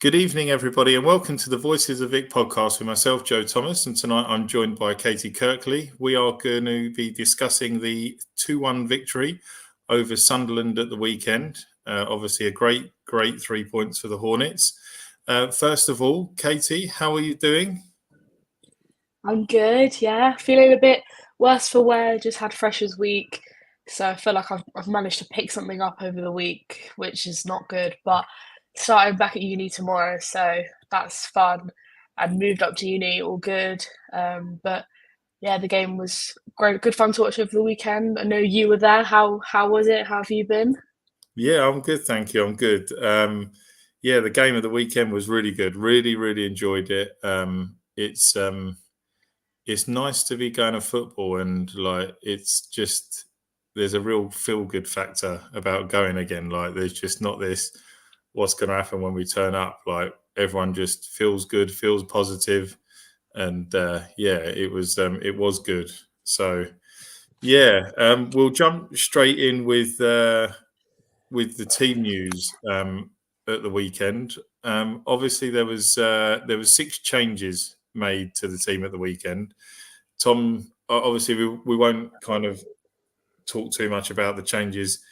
Good evening, everybody, and welcome to the Voices of Vic podcast with myself, Joe Thomas. And tonight I'm joined by Caity Kirkley. We are going to be discussing the 2-1 victory over Sunderland at the weekend. Obviously, a great 3 points for the Hornets. First of all, Caity, how are you doing? I'm good, yeah. Feeling a bit worse for wear, just had Freshers Week. So I feel like I've managed to pick something up over the week, which is not good. But starting back at uni tomorrow, so that's fun. And moved up to uni, all good. But yeah, the game was great, good fun to watch over the weekend. I know you were there. How was it? How have you been? Yeah, I'm good, thank you. I'm good. Yeah, the game of the weekend was really good. Really enjoyed it. It's nice to be going to football, and like it's just there's a real feel good factor about going again. Like there's just not this what's going to happen when we turn up. Like everyone just feels good, feels positive, and it was good. So yeah, we'll jump straight in with the team news at the weekend. Obviously, there was 6 changes made to the team at the weekend. Tom, obviously, we won't kind of talk too much about the changes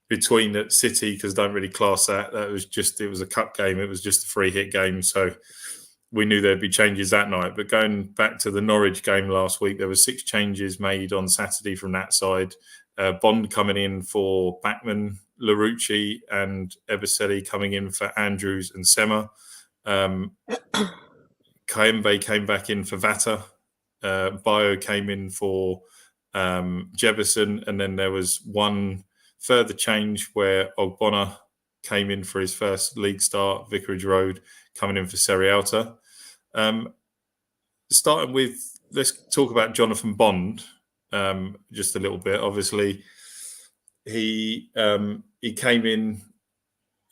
between at City because don't really class that. It was a cup game. It was just a free hit game, so we knew there'd be changes that night. But going back to the Norwich game last week, there were 6 changes made on Saturday from that side. Bond coming in for Bachmann, Larouci and Ebiseli coming in for Andrews and Sema. Kayembe came back in for Vata. Baah came in for Jefferson. And then there was one further change where Ogbonna came in for his first league start, Vicarage Road coming in for Serialta. Starting with, let's talk about Jonathan Bond just a little bit. Obviously, he came in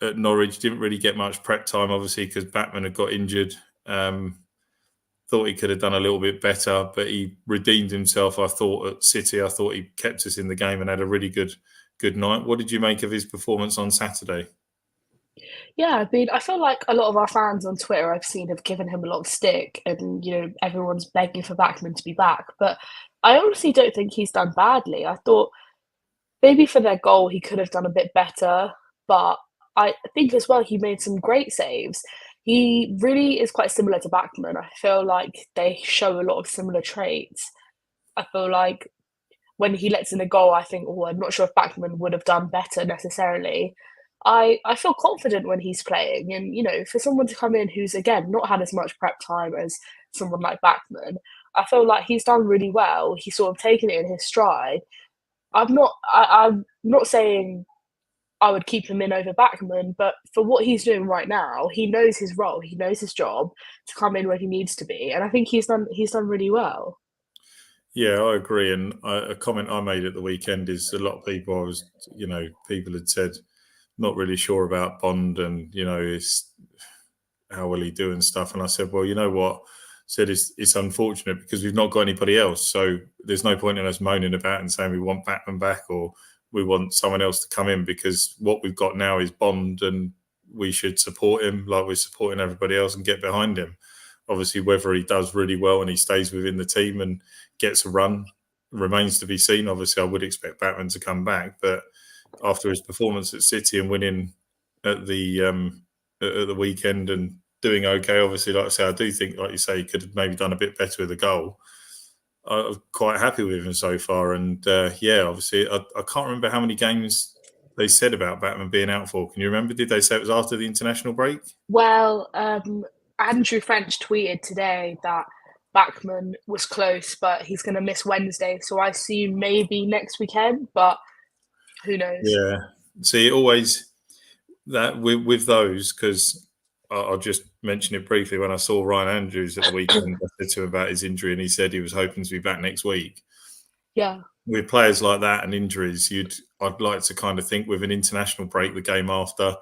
at Norwich, didn't really get much prep time, obviously, because Batman had got injured. Thought he could have done a little bit better, but he redeemed himself, I thought, at City. I thought he kept us in the game and had a really good night. What did you make of his performance on Saturday? Yeah, I mean, I feel like a lot of our fans on Twitter I've seen have given him a lot of stick, and everyone's begging for Bachmann to be back. But I honestly don't think he's done badly. I thought maybe for their goal he could have done a bit better, but I think as well he made some great saves. He really is quite similar to Bachmann. I feel like they show a lot of similar traits. I feel like when he lets in a goal, I think, oh, I'm not sure if Bachmann would have done better necessarily. I feel confident when he's playing, and for someone to come in who's again not had as much prep time as someone like Bachmann, I feel like he's done really well. He's sort of taken it in his stride. I'm not saying I would keep him in over Bachmann, but for what he's doing right now, he knows his role, he knows his job to come in where he needs to be, and I think he's done really well. Yeah, I agree. And a comment I made at the weekend is a lot of people people had said not really sure about Bond and how will he do and stuff. And I said, well, you know what? I said it's unfortunate because we've not got anybody else. So there's no point in us moaning about and saying we want Batman back or we want someone else to come in, because what we've got now is Bond and we should support him like we're supporting everybody else and get behind him. Obviously, whether he does really well and he stays within the team and gets a run remains to be seen. Obviously, I would expect Batman to come back, but after his performance at City and winning at the weekend and doing okay, obviously, like I say, I do think, like you say, he could have maybe done a bit better with the goal. I'm quite happy with him so far, and obviously, I can't remember how many games they said about Batman being out for. Can you remember? Did they say it was after the international break? Well, Andrew French tweeted today that Bachmann was close, but he's going to miss Wednesday. So I assume maybe next weekend, but who knows? Yeah. See, always that with those, because I'll just mention it briefly. When I saw Ryan Andrews at the weekend, I said to him about his injury, and he said he was hoping to be back next week. Yeah. With players like that and injuries, I'd like to kind of think with an international break, the game after,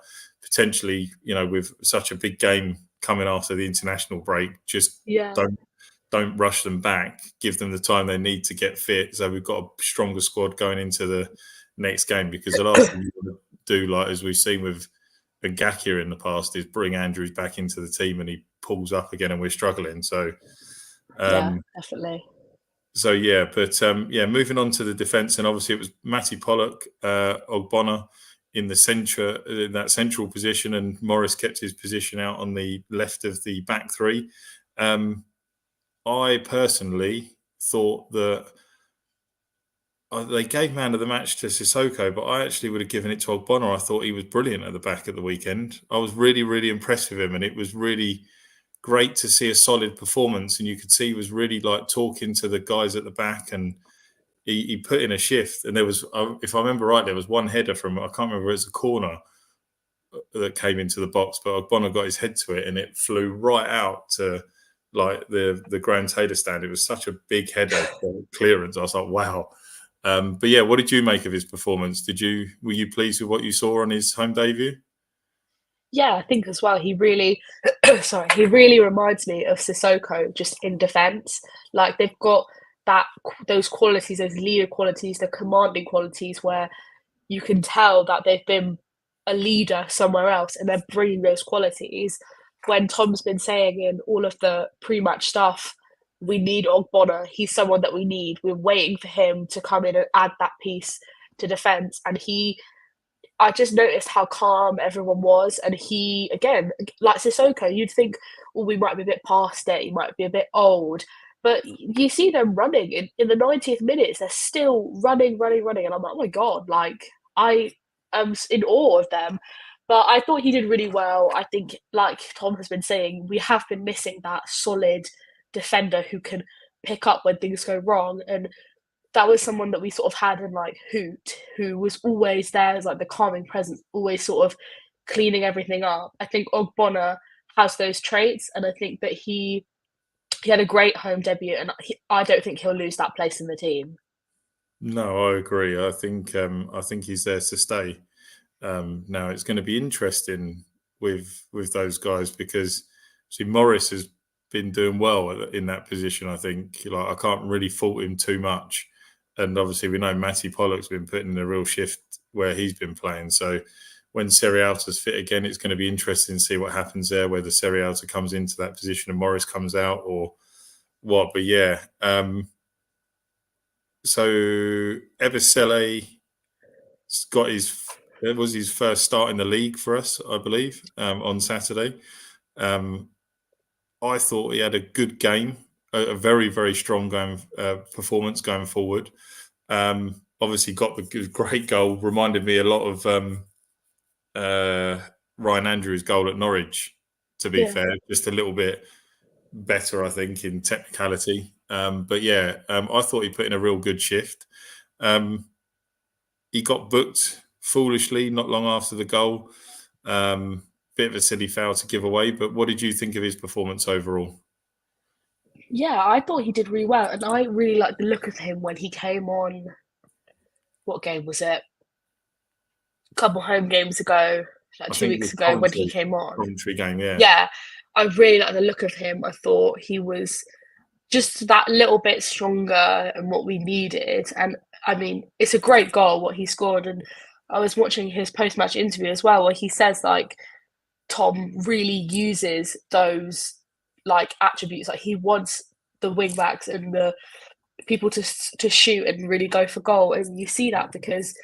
potentially, with such a big game coming after the international break, just don't rush them back. Give them the time they need to get fit. So we've got a stronger squad going into the next game, because the last thing you want to do, like as we've seen with Ngakia in the past is bring Andrews back into the team and he pulls up again and we're struggling. So, Yeah, definitely. So yeah, but moving on to the defence, and obviously it was Matty Pollock, Ogbonna in the centre, in that central position, and Morris kept his position out on the left of the back three. I personally thought that they gave man of the match to Sissoko, but I actually would have given it to Ogbonna. I thought he was brilliant at the back at the weekend. I was really, really impressed with him, and it was really great to see a solid performance. And you could see he was really like talking to the guys at the back, and he put in a shift. And there was, if I remember right, there was one header from, I can't remember, it was a corner that came into the box, but Ogbonna got his head to it and it flew right out to like the Graham Taylor stand. It was such a big header clearance. I was like, wow. But yeah, what did you make of his performance? Were you pleased with what you saw on his home debut? Yeah, I think as well. He really, he really reminds me of Sissoko just in defence. Like they've got those qualities, those leader qualities, the commanding qualities, where you can tell that they've been a leader somewhere else, and they're bringing those qualities. When Tom's been saying in all of the pre-match stuff, we need Ogbonna. He's someone that we need. We're waiting for him to come in and add that piece to defence, and I just noticed how calm everyone was. And he, again, like Sissoko, you'd think, oh, we might be a bit past it, he might be a bit old. But you see them running in the 90th minutes, they're still running. And I'm like, oh my God, like, I am in awe of them. But I thought he did really well. I think, like Tom has been saying, we have been missing that solid defender who can pick up when things go wrong. And that was someone that we sort of had in like Hoot, who was always there as like the calming presence, always sort of cleaning everything up. I think Ogbonna has those traits, and I think that he had a great home debut, and I don't think he'll lose that place in the team. No, I agree. I think he's there to stay. Now it's going to be interesting with those guys because see Morris has been doing well in that position. I think like I can't really fault him too much, and obviously we know Matty Pollock's been putting in a real shift where he's been playing. So when Serialta's fit again, it's going to be interesting to see what happens there. Whether Serialta comes into that position and Morris comes out or what. But yeah, so Ebisele got his. It was his first start in the league for us, I believe, on Saturday. I thought he had a good game, a very, very strong performance going forward. Obviously, got the great goal. Reminded me a lot of Ryan Andrews' goal at Norwich, to be fair. Just a little bit better, I think, in technicality. But yeah, I thought he put in a real good shift. He got booked foolishly not long after the goal. Bit of a silly foul to give away, but what did you think of his performance overall? Yeah, I thought he did really well, and I really liked the look of him when he came on. What game was it? A couple home games ago, like I 2 weeks think ago, when he came on. Coventry game, yeah. Yeah, I really liked the look of him. I thought he was just that little bit stronger and what we needed. And I mean, it's a great goal what he scored. And I was watching his post-match interview as well, where he says like Tom really uses those like attributes. Like he wants the wing backs and the people to shoot and really go for goal. And you see that because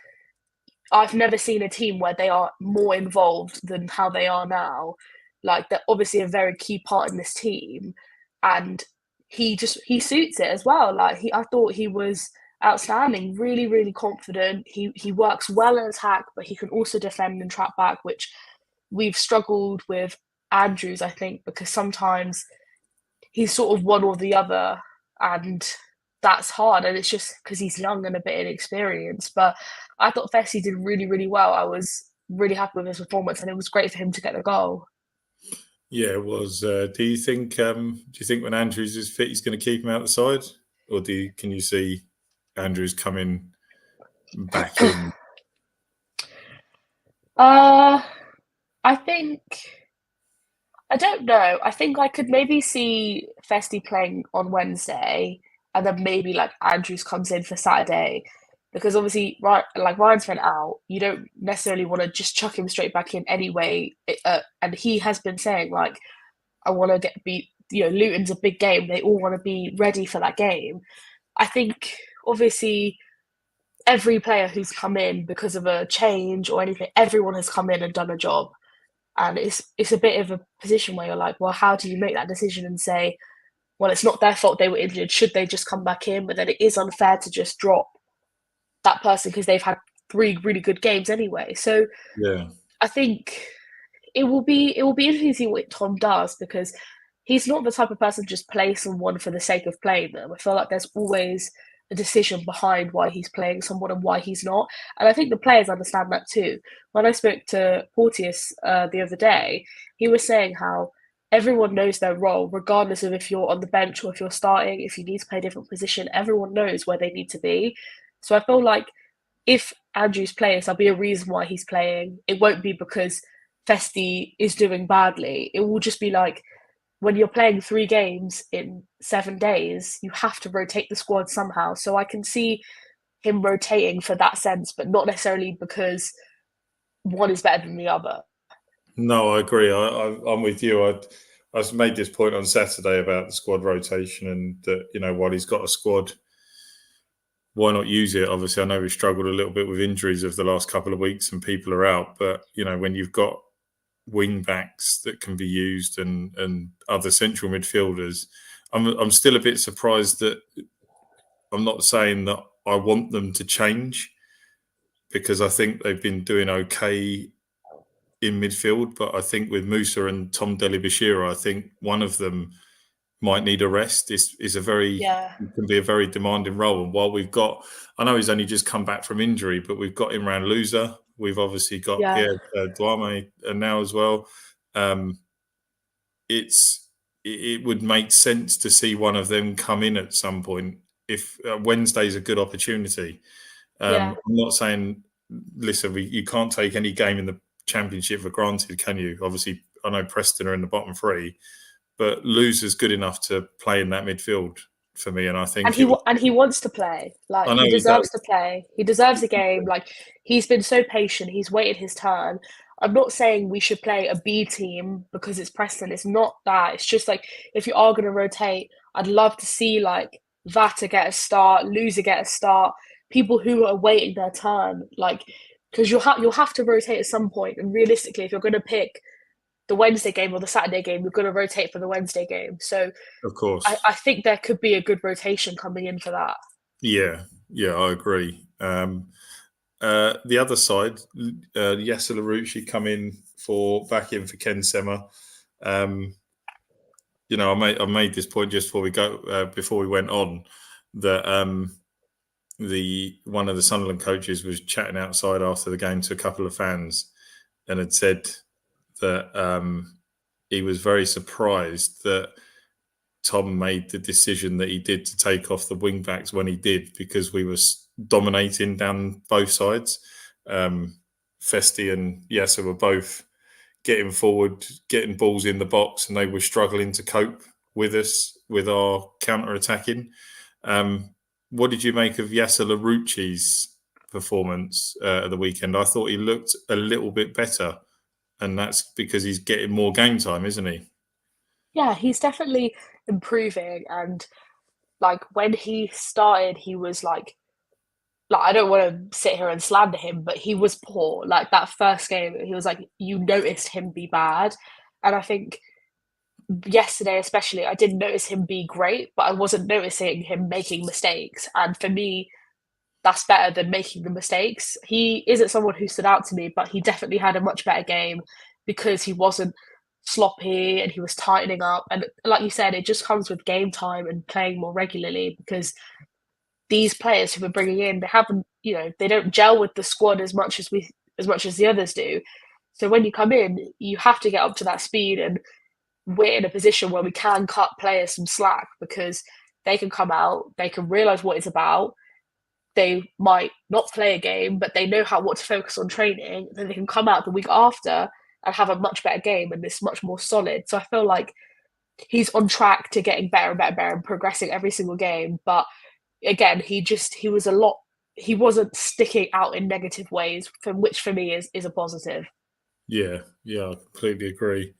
I've never seen a team where they are more involved than how they are now. Like they're obviously a very key part in this team, and he suits it as well. Like I thought he was outstanding, really confident. He works well in attack, but he can also defend and track back, which we've struggled with Andrews, I think, because sometimes he's sort of one or the other, and that's hard. And it's just because he's young and a bit inexperienced. But I thought Fessy did really well. I was really happy with his performance, and it was great for him to get the goal. Yeah, it was. Do you think when Andrews is fit, he's going to keep him out the side, or can you see Andrews coming back in? I think I don't know. I think I could maybe see Festi playing on Wednesday, and then maybe like Andrews comes in for Saturday. because obviously, right, like Ryan's went out, you don't necessarily want to just chuck him straight back in anyway. And he has been saying like, I want to get beat. You know, Luton's a big game. They all want to be ready for that game. I think obviously every player who's come in because of a change or anything, everyone has come in and done a job. And it's a bit of a position where you're like, well, how do you make that decision and say, well, it's not their fault they were injured. Should they just come back in? But then it is unfair to just drop that person because they've had 3 really good games anyway. So Yeah. I think it will be interesting to see what Tom does because he's not the type of person to just play someone for the sake of playing them. I feel like there's always a decision behind why he's playing someone and why he's not. And I think the players understand that too. When I spoke to Porteous the other day, he was saying how everyone knows their role, regardless of if you're on the bench or if you're starting, if you need to play a different position, everyone knows where they need to be. So I feel like if Andrew's playing, there'll be a reason why he's playing. It won't be because Festi is doing badly. It will just be like when you're playing 3 games in 7 days, you have to rotate the squad somehow. So I can see him rotating for that sense, but not necessarily because one is better than the other. No, I agree. I'm with you. I made this point on Saturday about the squad rotation and that, while he's got a squad, why not use it? Obviously, I know we've struggled a little bit with injuries of the last couple of weeks and people are out, but, when you've got wing backs that can be used and other central midfielders, I'm still a bit surprised that I'm not saying that I want them to change because I think they've been doing okay in midfield, but I think with Musa and Tom Delibashira, I think one of them might need a rest. Is a very Yeah, it can be a very demanding role. And while I know he's only just come back from injury, but we've got Imran Louza. We've obviously got yeah, Pierre Duame now as well. Um, it would make sense to see one of them come in at some point. If Wednesday's a good opportunity, yeah. I'm not saying, listen, you can't take any game in the Championship for granted, can you? Obviously, I know Preston are in the bottom 3, but Loser's good enough to play in that midfield for me, and I And think he it was. and he wants to play. Like I know he he deserves does. to play. He deserves a game. Like he's been so patient. He's waited his turn. I'm not saying we should play a B team because it's Preston. It's not that. It's just like if you are going to rotate, I'd love to see like Vata get a start, Loser get a start, people who are waiting their turn. Like because you'll have to rotate at some point. And realistically, if you're going to pick the Wednesday game or the Saturday game, you're going to rotate for the Wednesday game. So Of I course. think there could be a good rotation coming in for that. Yeah, I agree. The other side, Yasser Larouci come in back in for Ken Sema. Um, I made this point just before we went on that the one of the Sunderland coaches was chatting outside after the game to a couple of fans and had said that he was very surprised that Tom made the decision that he did to take off the wing backs when he did because we were dominating down both sides. Festi and Yasser were both getting forward, getting balls in the box, and they were struggling to cope with us with our counter attacking. What did you make of Yasser Larouci's performance at the weekend? I thought he looked a little bit better, and that's because he's getting more game time, isn't he? Yeah, he's definitely improving. And like when he started, he was like I don't want to sit here and slander him, but he was poor. Like that first game, he was like you noticed him be bad, and I think yesterday especially, I didn't notice him be great, but I wasn't noticing him making mistakes. And for me, that's better than making the mistakes. He isn't someone who stood out to me, but he definitely had a much better game because he wasn't sloppy and he was tightening up. And like you said, it just comes with game time and playing more regularly because these players who we're bringing in, they haven't, they don't gel with the squad as much as the others do. So when you come in, you have to get up to that speed, and we're in a position where we can cut players some slack because they can come out, they can realize what it's about, they might not play a game, but they know what to focus on training. Then they can come out the week after and have a much better game, and it's much more solid. So I feel like he's on track to getting better and better and better and progressing every single game. But again, he was a lot. he wasn't sticking out in negative ways, which for me is a positive. Yeah, I completely agree.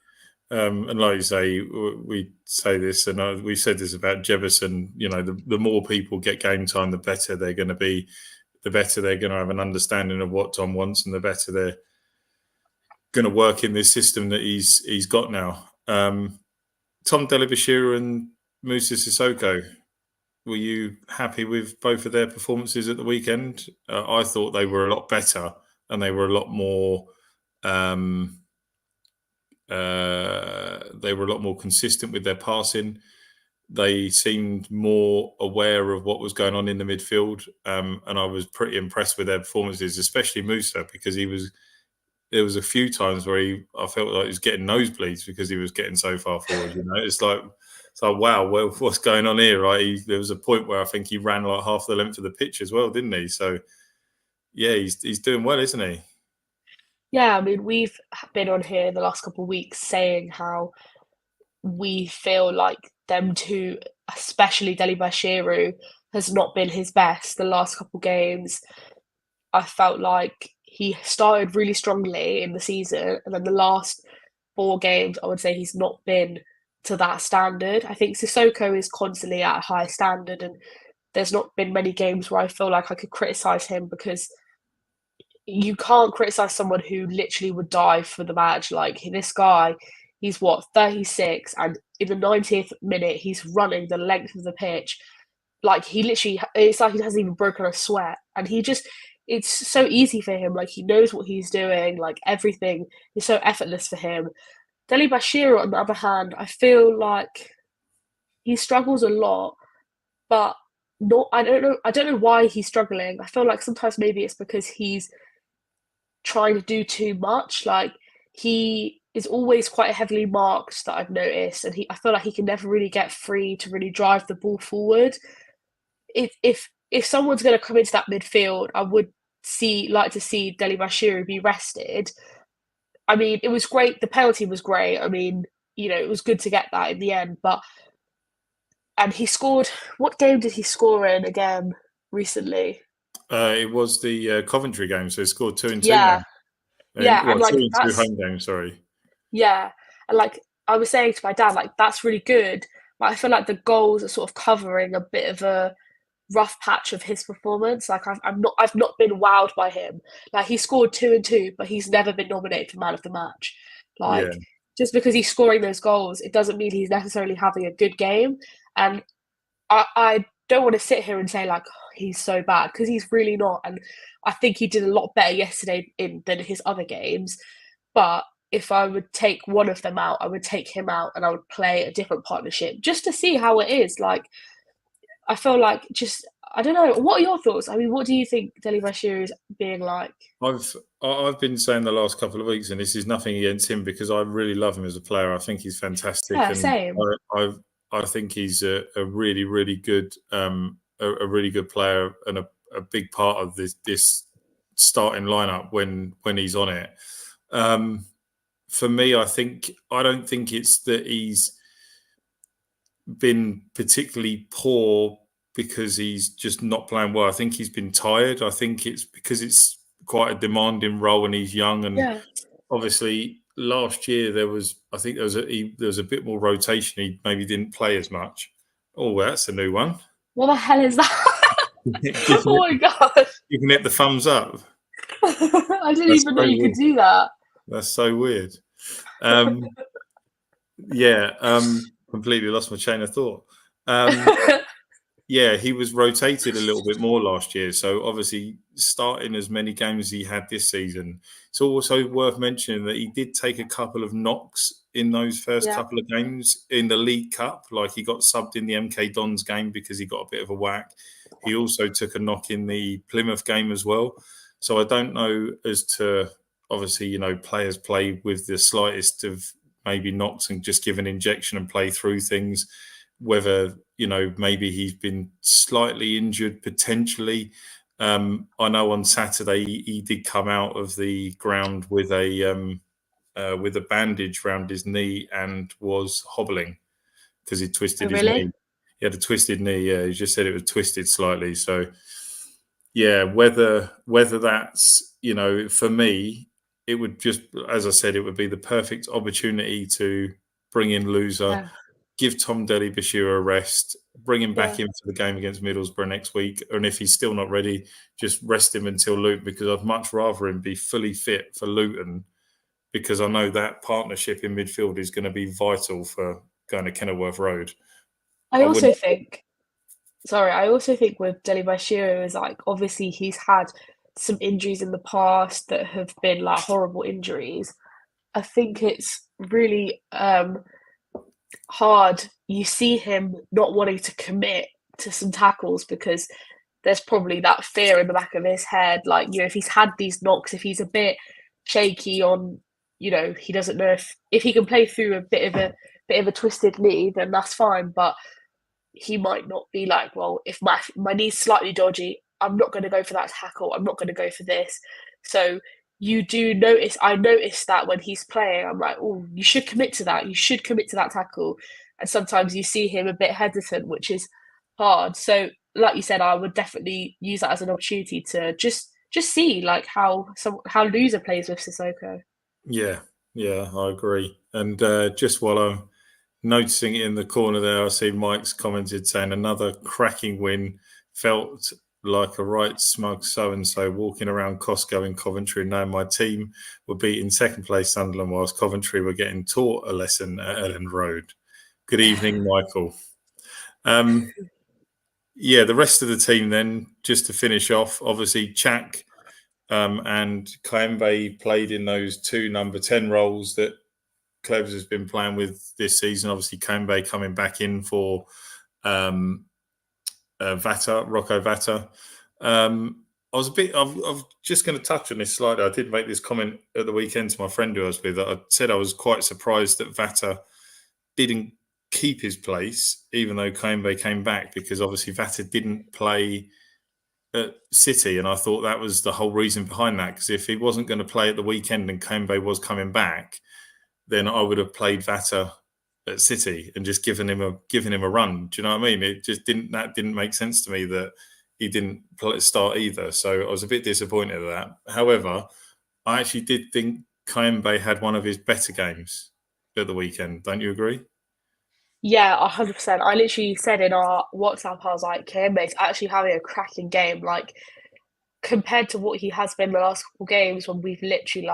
And like you say, we say this, and we said this about Jefferson. You know, the more people get game time, the better they're going to be. The better they're going to have an understanding of what Tom wants, and the better they're going to work in this system that he's got now. Tom Delabashir and Musa Sissoko. Were you happy with both of their performances at the weekend? I thought they were a lot better, and they were a lot more. They were a lot more consistent with their passing. They seemed more aware of what was going on in the midfield, and I was pretty impressed with their performances, especially Musa, because there was a few times where I felt like he was getting nosebleeds because he was getting so far forward. You know, it's like wow, well, what's going on here, right? There was a point where I think he ran like half the length of the pitch as well, didn't he? So yeah, he's doing well, isn't he? Yeah, I mean, we've been on here the last couple of weeks saying how we feel like them two, especially Delibashiru, has not been his best the last couple of games. I felt like he started really strongly in the season, and then the last 4 games, I would say he's not been to that standard. I think Sissoko is constantly at a high standard, and there's not been many games where I feel like I could criticise him, because you can't criticize someone who literally would die for the match. Like this guy, he's what, 36, and in the 90th minute, he's running the length of the pitch. Like he literally, it's like he hasn't even broken a sweat, and it's so easy for him. Like he knows what he's doing. Like everything is so effortless for him. Deli Bashir, on the other hand, I feel like he struggles a lot, but not. I don't know. I don't know why he's struggling. I feel like sometimes maybe it's because he's trying to do too much. Like he is always quite heavily marked, that I've noticed, and I feel like he can never really get free to really drive the ball forward. If someone's going to come into that midfield, I would like to see Deli Bashiru be rested. I mean, it was great. The penalty was great. I mean, it was good to get that in the end. And he scored. What game did he score in again recently? It was the Coventry game, so he scored 2 and 2 now. Yeah, yeah, and Well, 2 like and 2 that's home games, sorry. yeah, and like I was saying to my dad, like that's really good. But I feel like the goals are sort of covering a bit of a rough patch of his performance. Like I've not been wowed by him. Like he scored 2 and 2, but he's never been nominated for man of the match. Yeah, Like just because he's scoring those goals, it doesn't mean he's necessarily having a good game. And I don't want to sit here and say like, oh, he's so bad, because he's really not. And I think he did a lot better yesterday than his other games. But if I would take one of them out, I would take him out and I would play a different partnership just to see how it is. Like I feel like I don't know. What are your thoughts? I mean, what do you think Deli Bashir is being like? I've been saying the last couple of weeks, and this is nothing against him because I really love him as a player. I think he's fantastic, Yeah, and same. I think he's a really really good a really good player and a big part of this starting lineup when he's on it. For me, I don't think it's that he's been particularly poor because he's just not playing well. I think he's been tired. I think it's because it's quite a demanding role and he's young. And Yeah. obviously, last year there was a bit more rotation. He maybe didn't play as much. Oh, that's a new one. What the hell is that? Oh my god! You can hit the thumbs up. I didn't That's even know so you could weird. do that. That's so weird. Completely lost my chain of thought. Yeah, he was rotated a little bit more last year. So obviously starting as many games as he had this season. It's also worth mentioning that he did take a couple of knocks in those first Yeah. couple of games in the League Cup. Like he got subbed in the MK Dons game because he got a bit of a whack. He also took a knock in the Plymouth game as well. So I don't know as to, obviously, players play with the slightest of maybe knocks and just give an injection and play through things. Whether maybe he's been slightly injured potentially. I know on Saturday he did come out of the ground with a bandage around his knee and was hobbling because he twisted Oh, his really? knee. He had a twisted knee. Yeah, he just said it was twisted slightly. So yeah, whether that's, for me, it would just, as I said, it would be the perfect opportunity to bring in loser, Yeah, give Tom Bashir a rest, bring him back yeah. in for the game against Middlesbrough next week, and if he's still not ready, just rest him until Luton, because I'd much rather him be fully fit for Luton, because I know that partnership in midfield is going to be vital for going to Kenilworth Road. I I also wouldn't. think Sorry, I also think with Delibashiro is like obviously he's had some injuries in the past that have been like horrible injuries. I think it's really hard. You see him not wanting to commit to some tackles because there's probably that fear in the back of his head. Like, if he's had these knocks, if he's a bit shaky on, he doesn't know if he can play through a bit of a twisted knee, then that's fine. But he might not be like, well, if my knee's slightly dodgy, I'm not going to go for that tackle. I'm not going to go for this. So you do notice. I notice that when he's playing, I'm like, oh, you should commit to that. You should commit to that tackle. And sometimes you see him a bit hesitant, which is hard. So, like you said, I would definitely use that as an opportunity to just see like how loser plays with Sissoko. Yeah, yeah, I agree. And just while I'm noticing it in the corner there, I see Mike's commented saying another cracking win. Felt like a right smug so and so walking around Costco in Coventry, knowing my team were beating second place Sunderland whilst Coventry were getting taught a lesson at Ellen Road. Good evening, Michael. Yeah, the rest of the team then, just to finish off, obviously Chak and Kaembe played in those two number 10 roles that Clevers has been playing with this season. Obviously, Kaembe coming back in for Rocco Vata. I'm just going to touch on this slightly. I did make this comment at the weekend to my friend who I was with. I said I was quite surprised that Vata didn't keep his place, even though Kaembe came back, because obviously Vata didn't play at City, and I thought that was the whole reason behind that. Because if he wasn't going to play at the weekend and Kaembe was coming back, then I would have played Vata at City and just given him a run. Do you know what I mean? It just didn't make sense to me that he didn't start either. So I was a bit disappointed at that. However, I actually did think Kaembe had one of his better games at the weekend. Don't you agree? Yeah, 100%. I literally said in our WhatsApp, I was like, Kembe's actually having a cracking game. Like, compared to what he has been the last couple games when we've literally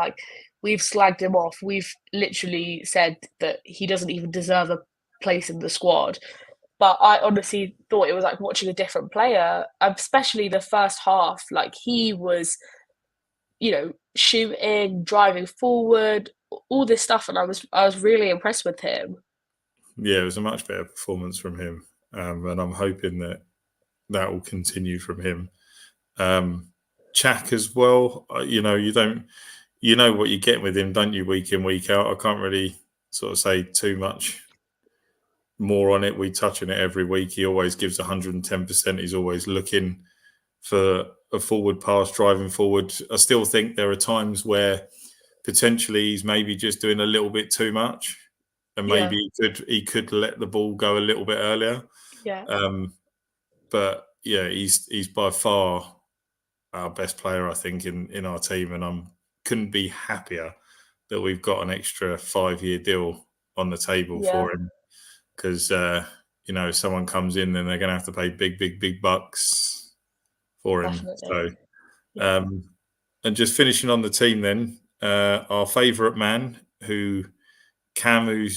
we've slagged him off. We've literally said that he doesn't even deserve a place in the squad. But I honestly thought it was like watching a different player, especially the first half. Like he was, shooting, driving forward, all this stuff, and I was really impressed with him. Yeah, it was a much better performance from him, and I'm hoping that will continue from him. Chak as well. You know what you get with him, don't you? Week in, week out. I can't really sort of say too much more on it. We touch on it every week. He always gives 110%. He's always looking for a forward pass, driving forward. I still think there are times where potentially he's maybe just doing a little bit too much, and Yeah, maybe he could let the ball go a little bit earlier. yeah, But yeah, he's by far our best player, I think, in our team, and couldn't be happier that we've got an extra 5-year deal on the table yeah, for him, because if someone comes in, then they're going to have to pay big, big, big bucks for him. definitely. So, Yeah. and just finishing on the team, then our favourite man, who's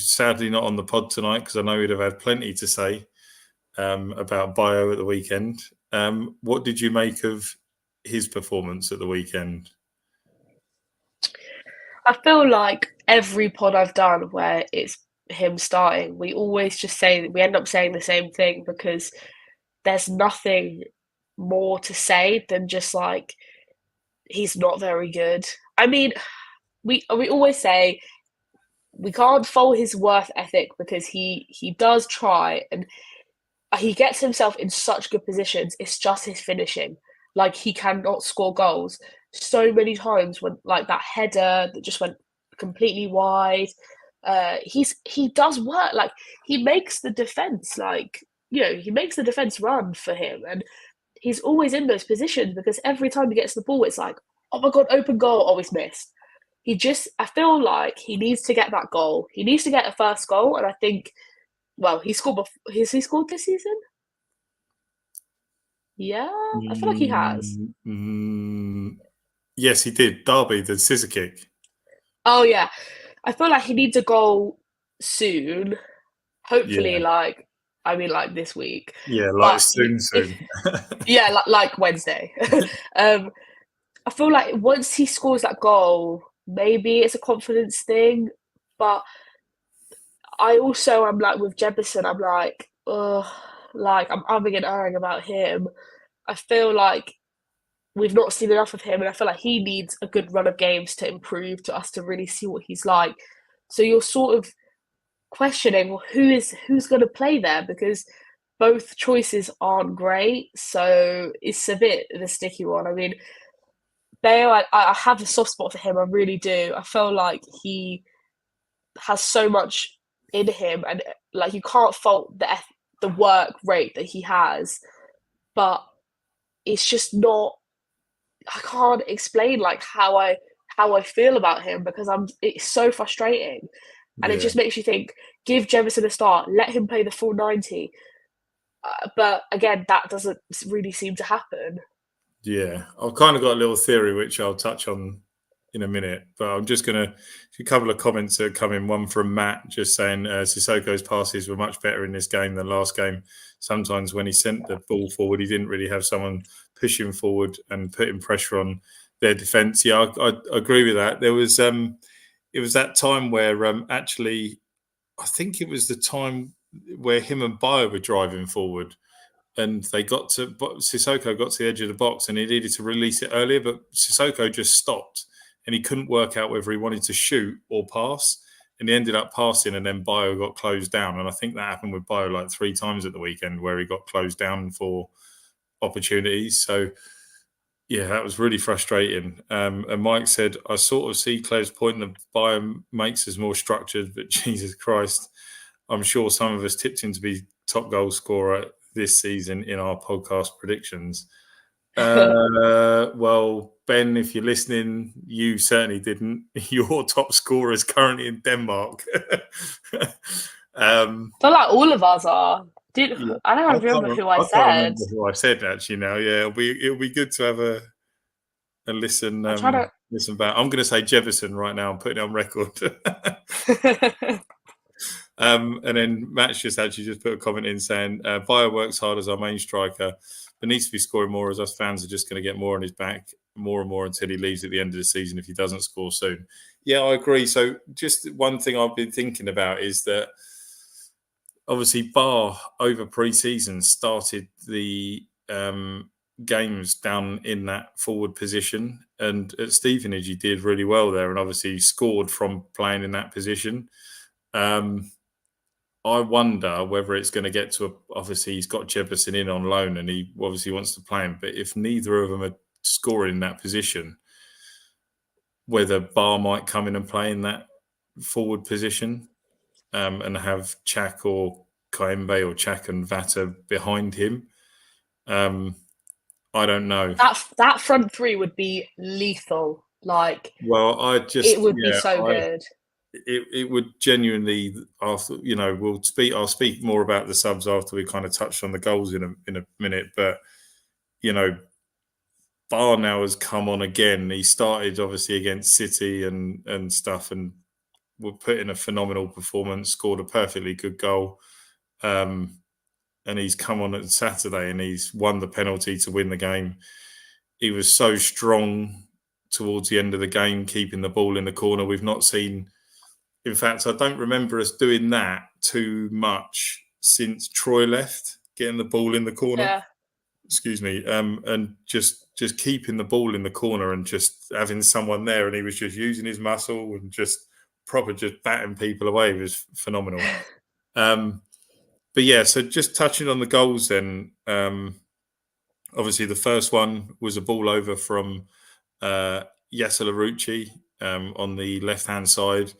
sadly not on the pod tonight, because I know he'd have had plenty to say about Baah at the weekend. What did you make of his performance at the weekend? I feel like every pod I've done where it's him starting, we end up saying the same thing because there's nothing more to say than just like he's not very good. I mean, we always say we can't fault his work ethic because he does try and he gets himself in such good positions. It's just his finishing. Like he cannot score goals so many times when like that header that just went completely wide. He does work. Like he makes the defense he makes the defense run for him, and he's always in those positions because every time he gets the ball, it's like, oh my God, open goal, always missed. I feel like he needs to get that goal. He needs to get a first goal. And I think, well, has he scored this season? Yeah, I feel like he has. Yes, he did. Derby, the scissor kick. Oh, yeah. I feel like he needs a goal soon. Hopefully, Yeah, like this week. yeah, like But soon. yeah, like Wednesday. um, I feel like once he scores that goal, maybe it's a confidence thing. But I also am like with Jefferson, I'm like, ugh, like I'm umming and erring about him. I feel like we've not seen enough of him, and I feel like he needs a good run of games to improve to us to really see what he's like. So you're sort of questioning, well, who's going to play there because both choices aren't great. So it's a bit of a sticky one. I mean, Bale, I have a soft spot for him. I really do. I feel like he has so much in him, and like you can't fault the work rate that he has, but it's just not. I can't explain like how I feel about him because it's so frustrating, and it Yeah. just makes you think. Give Jefferson a start, let him play the full 90. But again, that doesn't really seem to happen. Yeah, I've kind of got a little theory which I'll touch on in a minute, but I'm just going to a couple of comments that come in. One from Matt just saying Sissoko's passes were much better in this game than last game. Sometimes when he sent the ball forward, he didn't really have someone pushing forward and putting pressure on their defence. Yeah, I agree with that. It was that time where actually I think it was the time where him and Baah were driving forward and they got to Sissoko got to the edge of the box and he needed to release it earlier, but Sissoko just stopped and he couldn't work out whether he wanted to shoot or pass. And he ended up passing, and then Baah got closed down. And I think that happened with Baah like 3 times at the weekend, where he got closed down for opportunities. So yeah, that was really frustrating. And Mike said, I sort of see Clev's point that Baah makes us more structured, but Jesus Christ, I'm sure some of us tipped him to be top goal scorer this season in our podcast predictions. Well, Ben, if you're listening, you certainly didn't. Your top scorer is currently in Denmark. I feel like all of us are. Dude, Yeah, I don't remember who I I can't said. remember who I said actually now. Yeah, it'll be good to have a listen I'm trying listen back. I'm going to say Jefferson right now. I'm putting it on record. to. And then Matt's just actually just put a comment in saying Baah works hard as our main striker, but needs to be scoring more as us fans are just going to get more on his back more and more until he leaves at the end of the season if he doesn't score soon. Yeah, I agree. So just one thing I've been thinking about is that obviously Baah over pre-season started the games down in that forward position, and at Stevenage he did really well there and obviously scored from playing in that position. I wonder whether it's going to get to obviously he's got Jefferson in on loan and he obviously wants to play him. But if neither of them are scoring in that position, whether Baah might come in and play in that forward position and have Chak or Kaembe or Chak and Vata behind him. I don't know. That front three would be lethal. Like, Well, it would be so good. It would genuinely after I'll speak more about the subs after we kind of touched on the goals in a minute, but Baah now has come on again. He started obviously against City and stuff and would put in a phenomenal performance, scored a perfectly good goal, and he's come on Saturday and he's won the penalty to win the game. He was so strong towards the end of the game, keeping the ball in the corner. We've not seen. In fact, I don't remember us doing that too much since Troy left, getting the ball in the corner. Yeah. Excuse me, and just keeping the ball in the corner and just having someone there, and he was just using his muscle and just batting people away. It was phenomenal. But yeah, so just touching on the goals then. Obviously, the first one was a ball over from Yasser Larouci on the left-hand side.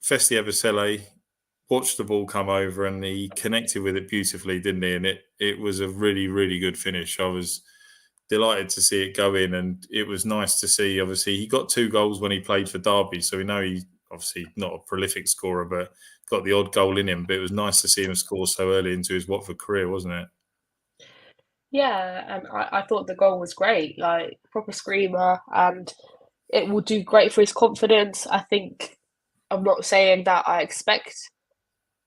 Festi Ebisele watched the ball come over and he connected with it beautifully, didn't he? And it was a really, really good finish. I was delighted to see it go in, and it was nice to see. Obviously, he got 2 goals when he played for Derby, so we know he's obviously not a prolific scorer, but got the odd goal in him. But it was nice to see him score so early into his Watford career, wasn't it? Yeah, and I thought the goal was great, like proper screamer, and it will do great for his confidence. I think I'm not saying that I expect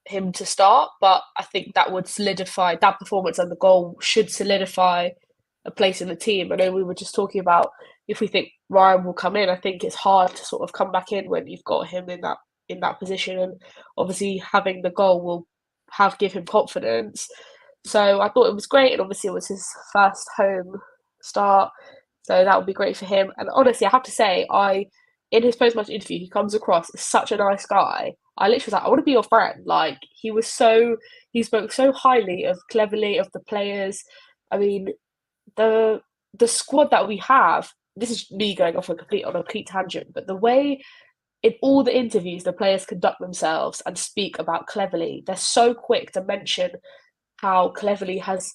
him to start, but I think that would solidify that performance, and the goal should solidify a place in the team. I know we were just talking about if we think Ryan will come in. I think it's hard to sort of come back in when you've got him in that position, and obviously having the goal will have give him confidence. So I thought it was great, and obviously it was his first home start, so that would be great for him. And honestly, I have to say, in his post-match interview, he comes across as such a nice guy. I literally was like, I want to be your friend. Like he spoke so highly of Cleverley, of the players. I mean, the the squad that we have. This is me going off on a complete tangent, but the way in all the interviews the players conduct themselves and speak about Cleverley, they're so quick to mention how Cleverley has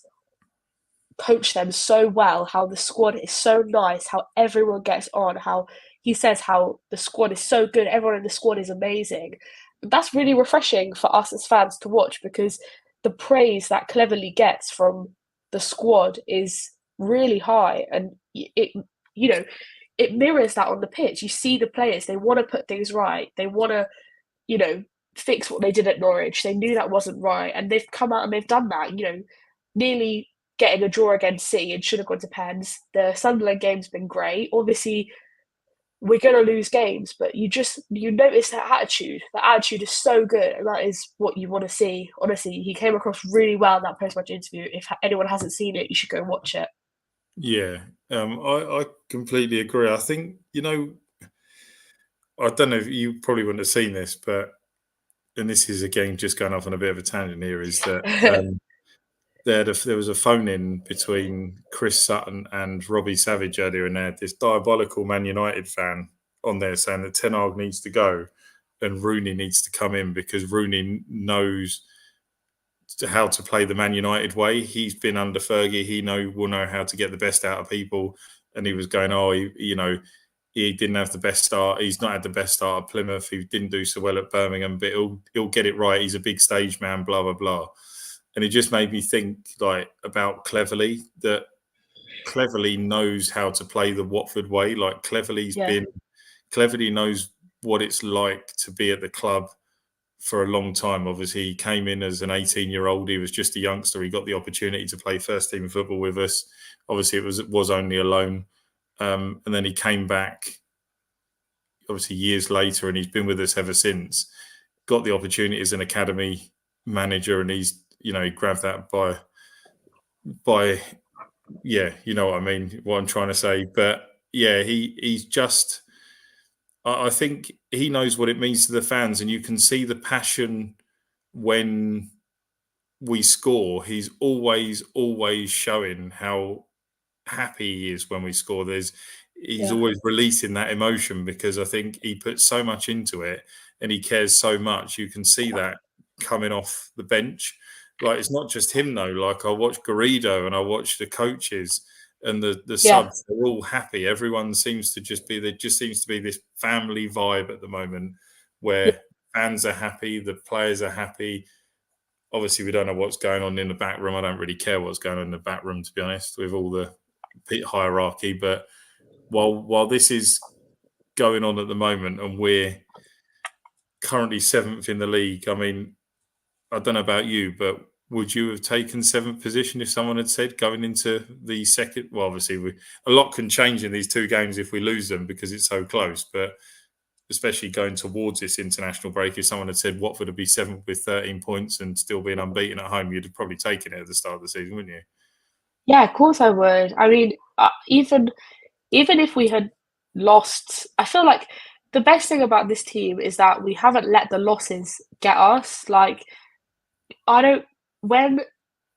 coached them so well, how the squad is so nice, how everyone gets on, how he says how the squad is so good, everyone in the squad is amazing. That's really refreshing for us as fans to watch, because the praise that Cleverly gets from the squad is really high, and you know it mirrors that on the pitch. You see the players, they want to put things right, they want to you know fix what they did at Norwich. They knew that wasn't right, and they've come out and they've done that. Nearly getting a draw against City and should have gone to pens. The Sunderland game's been great. Obviously, we're going to lose games, but you notice that attitude. That attitude is so good, and that is what you want to see. Honestly, he came across really well in that post-match interview. If anyone hasn't seen it, you should go and watch it. Yeah, I completely agree. I think, I don't know if you probably wouldn't have seen this, but, and this is again just going off on a bit of a tangent here, is that there was a phone in between Chris Sutton and Robbie Savage earlier, and they had this diabolical Man United fan on there saying that Ten Hag needs to go and Rooney needs to come in because Rooney knows how to play the Man United way. He's been under Fergie. He will know how to get the best out of people. And he was going, he didn't have the best start. He's not had the best start at Plymouth. He didn't do so well at Birmingham, but he'll get it right. He's a big stage man. Blah blah blah. And it just made me think about Cleverley, that Cleverley knows how to play the Watford way. Like Yeah, Cleverley knows what it's like to be at the club for a long time. Obviously, he came in as an 18-year-old. He was just a youngster. He got the opportunity to play first team football with us. Obviously, it was only a loan, and then he came back. Obviously, years later, and he's been with us ever since. Got the opportunity as an academy manager, and he grabbed that by yeah, you know what I mean, what I'm trying to say. But yeah, he's just, I think he knows what it means to the fans, and you can see the passion when we score. He's always showing how happy he is when we score. He's yeah, always releasing that emotion because I think he puts so much into it and he cares so much. You can see that coming off the bench. Like, it's not just him though. Like, I watch Garrido and I watch the coaches and the yeah, subs. They're all happy. Everyone seems to just be. There just seems to be this family vibe at the moment yeah, where fans are happy, the players are happy. Obviously, we don't know what's going on in the back room. I don't really care what's going on in the back room, to be honest, with all the hierarchy. But while this is going on at the moment and we're currently 7th in the league, I mean, I don't know about you, but would you have taken 7th position if someone had said going into the second? Well, obviously, a lot can change in these 2 games if we lose them because it's so close. But especially going towards this international break, if someone had said Watford would be 7th with 13 points and still being unbeaten at home, you'd have probably taken it at the start of the season, wouldn't you? yeah. Of course, I would. I mean, even if we had lost, I feel like the best thing about this team is that we haven't let the losses get us. Like, I don't when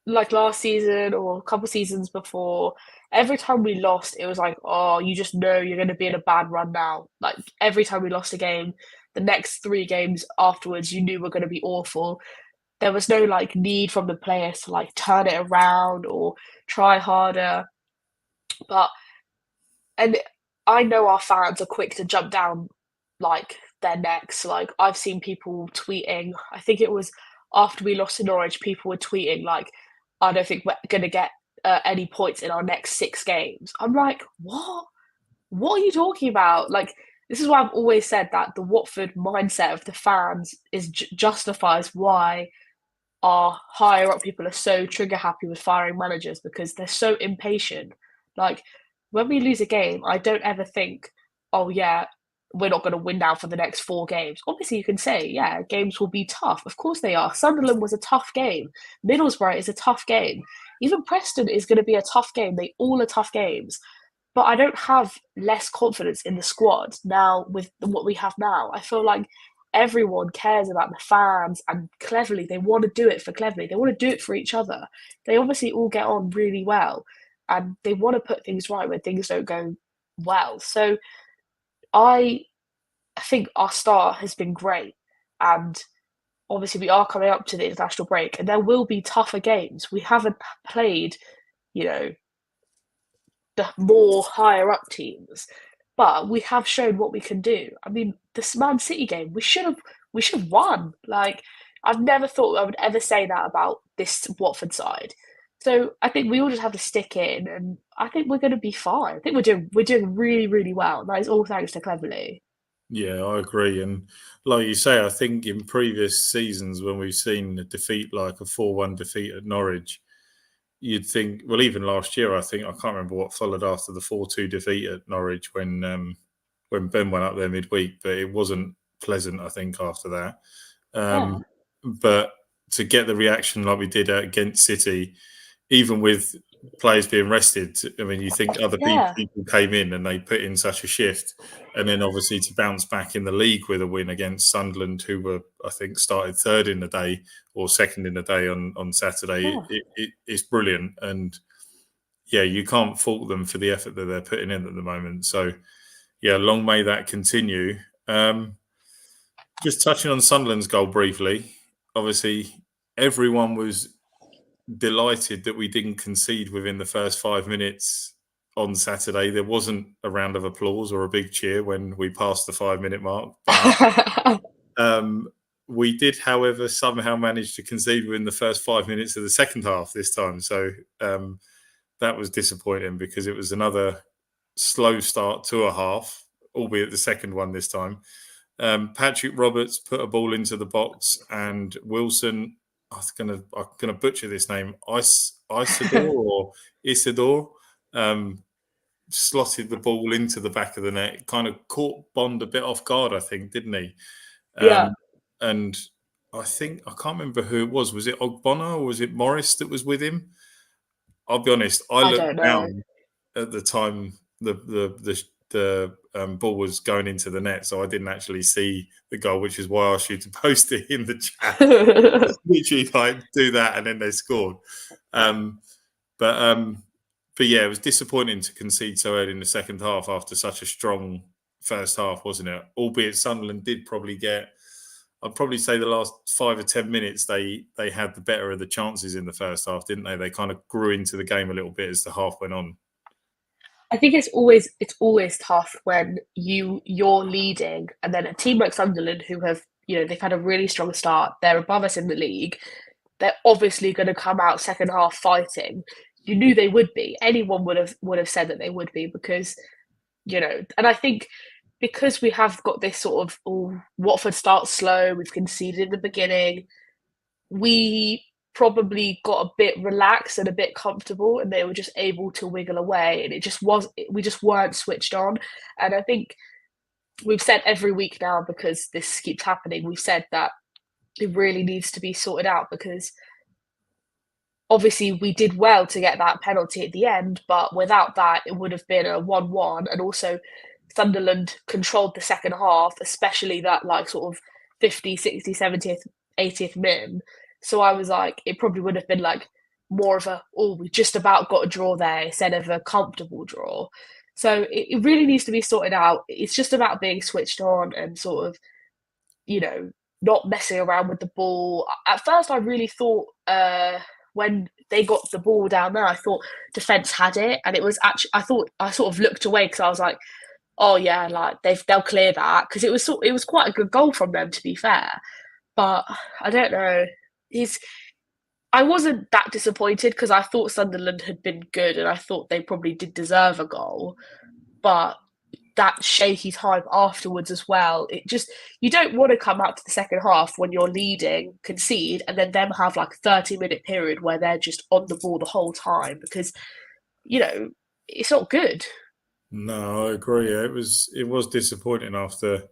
like last season or a couple seasons before, every time we lost, it was like, oh, you just know you're going to be in a bad run now. Like every time we lost a game, the next 3 games afterwards you knew were going to be awful. There was no like need from the players to like turn it around or try harder. But and I know our fans are quick to jump down like their necks. Like I've seen people tweeting. I think it was after we lost to Norwich, people were tweeting like, "I don't think we're gonna get any points in our next 6 games." I'm like, what? What are you talking about? Like, this is why I've always said that the Watford mindset of the fans is justifies why our higher up people are so trigger happy with firing managers because they're so impatient. Like, when we lose a game, I don't ever think, oh, yeah, we're not going to win now for the next 4 games. Obviously, you can say, yeah, games will be tough. Of course they are. Sunderland was a tough game. Middlesbrough is a tough game. Even Preston is going to be a tough game. They all are tough games. But I don't have less confidence in the squad now with what we have now. I feel like everyone cares about the fans and Cleverley. They want to do it for Cleverley. They want to do it for each other. They obviously all get on really well and they want to put things right when things don't go well. So I think our start has been great. And obviously we are coming up to the international break and there will be tougher games. We haven't played, you know, the more higher up teams. But we have shown what we can do. I mean, this Man City game, we should have won. Like, I've never thought I would ever say that about this Watford side. So I think we all just have to stick in, and I think we're going to be fine. I think we're doing really really well. And that is all thanks to Cleverley. Yeah, I agree. And like you say, I think in previous seasons when we've seen a defeat like a 4-1 defeat at Norwich, you'd think, well, even last year, I think, I can't remember what followed after the 4-2 defeat at Norwich when Ben went up there midweek, but it wasn't pleasant, I think, after that. Yeah, But to get the reaction like we did against City, even with players being rested, I mean, you think other yeah, people came in and they put in such a shift. And then obviously to bounce back in the league with a win against Sunderland, who were, I think, started third in the day or second in the day on Saturday, yeah. it's brilliant. And yeah, you can't fault them for the effort that they're putting in at the moment. So yeah, long may that continue. Just touching on Sunderland's goal briefly, obviously everyone was delighted that we didn't concede within the first 5 minutes on Saturday. There wasn't a round of applause or a big cheer when we passed the 5 minute mark, but um, we did, however, somehow manage to concede within the first 5 minutes of the second half this time. So that was disappointing because it was another slow start to a half, albeit the second one this time. Patrick Roberts put a ball into the box, and Wilson, I'm gonna butcher this name, Isidore or Isidore, slotted the ball into the back of the net. Kind of caught Bond a bit off guard, I think, didn't he? Yeah, And I think I can't remember who it was. Was it Ogbonna or was it Morris that was with him? I'll be honest. I I looked don't know. down at the time the ball was going into the net, so I didn't actually see the goal, which is why I asked you to post it in the chat. Literally, like do that, and then they scored. Um, but but yeah, it was disappointing to concede so early in the second half after such a strong first half, wasn't it? Albeit Sunderland did probably get. I'd probably say the last 5 or 10 minutes they had the better of the chances in the first half, didn't they? They kind of grew into the game a little bit as the half went on. I think it's always tough when you're leading and then a team like Sunderland who have they've had a really strong start. They're above us in the league. They're obviously going to come out second half fighting. You knew they would be. Anyone would have said that they would be because and I think because we have got this sort of Watford starts slow. We've conceded in the beginning. We probably got a bit relaxed and a bit comfortable and they were just able to wiggle away and we just weren't switched on. And I think we've said every week now, because this keeps happening, we've said that it really needs to be sorted out because obviously we did well to get that penalty at the end, but without that it would have been a 1-1. And also Sunderland controlled the second half, especially that like sort of 50, 60, 70th, 80th min. So I was like, it probably would have been like more of we just about got a draw there instead of a comfortable draw. So it really needs to be sorted out. It's just about being switched on and sort of not messing around with the ball. At first, I really thought when they got the ball down there, I thought defence had it, and it was actually I sort of looked away because I was like, oh yeah, like they'll clear that, because it was quite a good goal from them, to be fair. But I don't know. I wasn't that disappointed because I thought Sunderland had been good and I thought they probably did deserve a goal. But that shaky time afterwards as well, you don't want to come out to the second half when you're leading, concede, and then them have like a 30-minute period where they're just on the ball the whole time, because, it's not good. No, I agree. It was disappointing after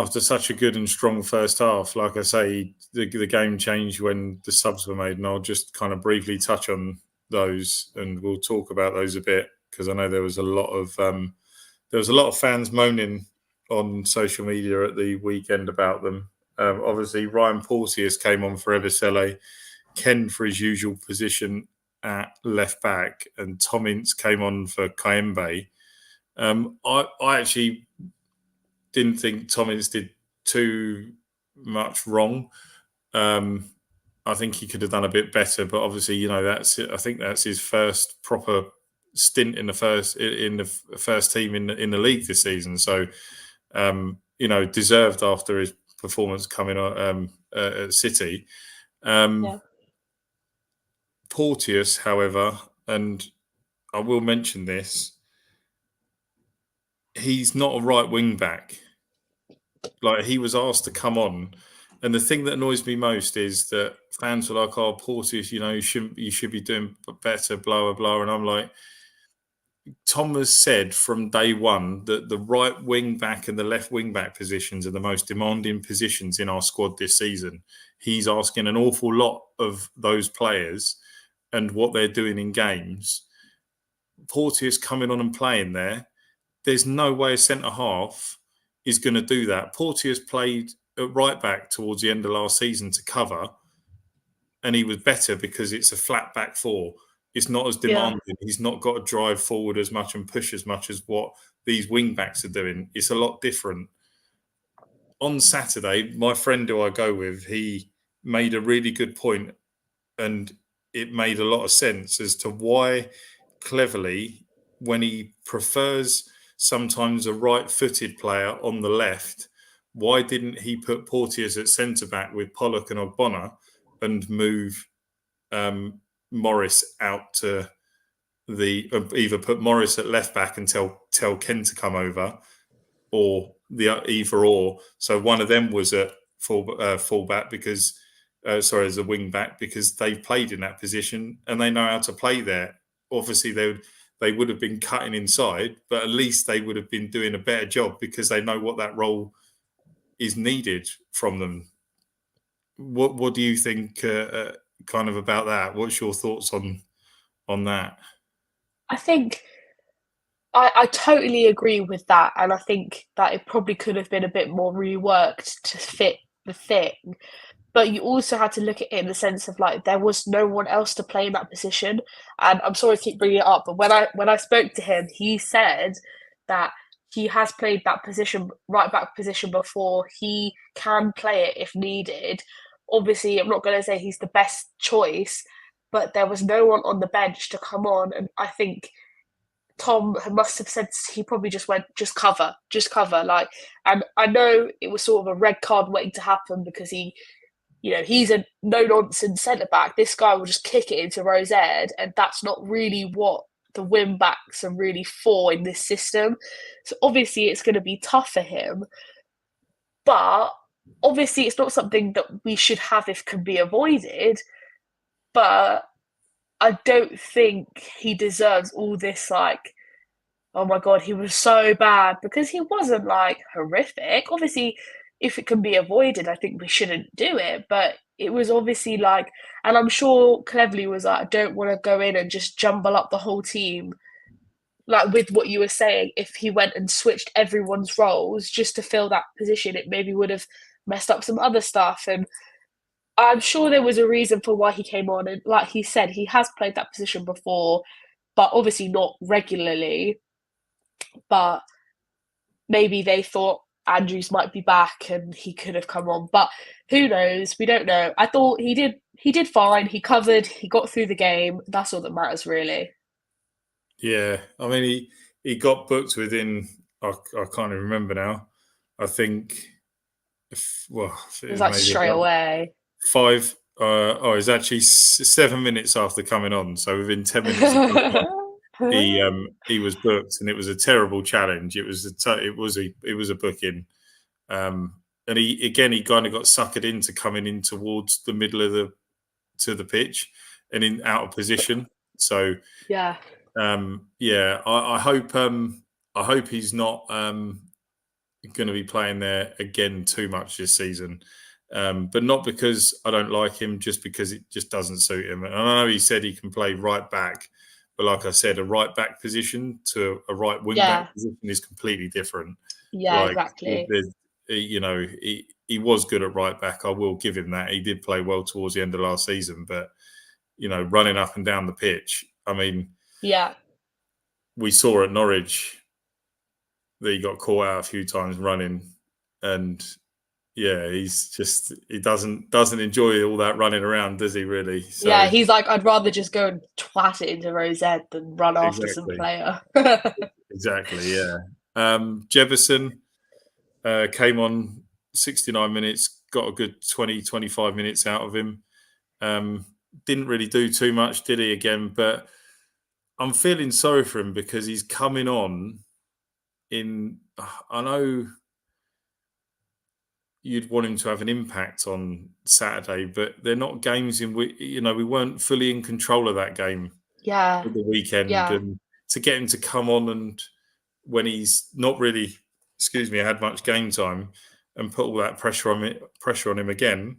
such a good and strong first half. Like I say, the game changed when the subs were made, and I'll just kind of briefly touch on those, and we'll talk about those a bit, because I know there was a lot of fans moaning on social media at the weekend about them. Obviously, Ryan Porteous came on for Ebisele, Ken for his usual position at left back, and Tom Ince came on for Kayembe. I actually didn't think Tom Ince did too much wrong. I think he could have done a bit better, but obviously, I think that's his first proper stint in the first team in the league this season. So, deserved after his performance coming at City. Yeah. Porteous, however, and I will mention this, he's not a right wing back. Like, he was asked to come on, and the thing that annoys me most is that fans were like, "Oh, Porteous, you should be doing better," blah blah blah, and I'm like, Tom has said from day one that the right wing back and the left wing back positions are the most demanding positions in our squad this season. He's asking an awful lot of those players and what they're doing in games. Porteous coming on and playing there, there's no way a centre half is going to do that. Porteous played at right back towards the end of last season to cover, and he was better because it's a flat back four. It's not as demanding. Yeah. He's not got to drive forward as much and push as much as what these wing backs are doing. It's a lot different. On Saturday, my friend who I go with, he made a really good point, and it made a lot of sense as to why Cleverley, when he prefers sometimes a right-footed player on the left, why didn't he put Porteous at centre-back with Pollock and Ogbonna and move Morris out to either put Morris at left back and tell Ken to come over, or the either or. So one of them was at fullback because, as a wing back, because they've played in that position and they know how to play there. Obviously, they would have been cutting inside, but at least they would have been doing a better job because they know what that role is needed from them. What do you think kind of about that? What's your thoughts on that? I think I totally agree with that, and I think that it probably could have been a bit more reworked to fit the thing. But you also had to look at it in the sense of, like, there was no one else to play in that position. And I'm sorry to keep bringing it up, but when I spoke to him, he said that he has played that position, right back position, before. He can play it if needed. Obviously, I'm not going to say he's the best choice, but there was no one on the bench to come on. And I think Tom must have said, he probably just went, just cover. Like, and I know it was sort of a red card waiting to happen because he's a no-nonsense centre-back. This guy will just kick it into Rose Ed, and that's not really what the wing-backs are really for in this system. So obviously it's going to be tough for him. But obviously it's not something that we should have if can be avoided. But I don't think he deserves all this, like, oh my God, he was so bad, because he wasn't, like, horrific. Obviously, if it can be avoided, I think we shouldn't do it. But it was obviously like, and I'm sure Cleverley was like, I don't want to go in and just jumble up the whole team. Like, with what you were saying, if he went and switched everyone's roles just to fill that position, it maybe would have messed up some other stuff. And I'm sure there was a reason for why he came on. And like he said, he has played that position before, but obviously not regularly. But maybe they thought, Andrews might be back and he could have come on. But who knows? We don't know. I thought he did fine. He covered, he got through the game. That's all that matters really. Yeah, I mean he got booked within. I can't even remember now. I think well, it It was was like maybe straight about away. five. It was actually 7 minutes after coming on. So within 10 minutes of coming on, he was booked, and it was a terrible challenge. It was a booking, and he kind of got suckered into coming in towards the middle of the pitch and in out of position. So Yeah. yeah, I hope he's not going to be playing there again too much this season. But not because I don't like him, just because it just doesn't suit him. And I know he said he can play right back, but like I said, a right back position to a right wing back Yeah. position is completely different. Yeah, Like, exactly. he was good at right back. I will give him that. He did play well towards the end of last season, but running up and down the pitch. I mean, Yeah. we saw at Norwich that he got caught out a few times running, and yeah, he doesn't enjoy all that running around, does he? Really? Yeah, So he's like, I'd rather just go and twat it into Rosette than run after some exactly, player. exactly, yeah. Jefferson came on 69 minutes, got a good 20, 25 minutes out of him. Didn't really do too much, did he? Again, but I'm feeling sorry for him because he's coming on in. I know you'd want him to have an impact on Saturday, but they're not games in which we weren't fully in control of that game Yeah, at the weekend, yeah, and to get him to come on and when he's not really, had much game time and put all that pressure on him again,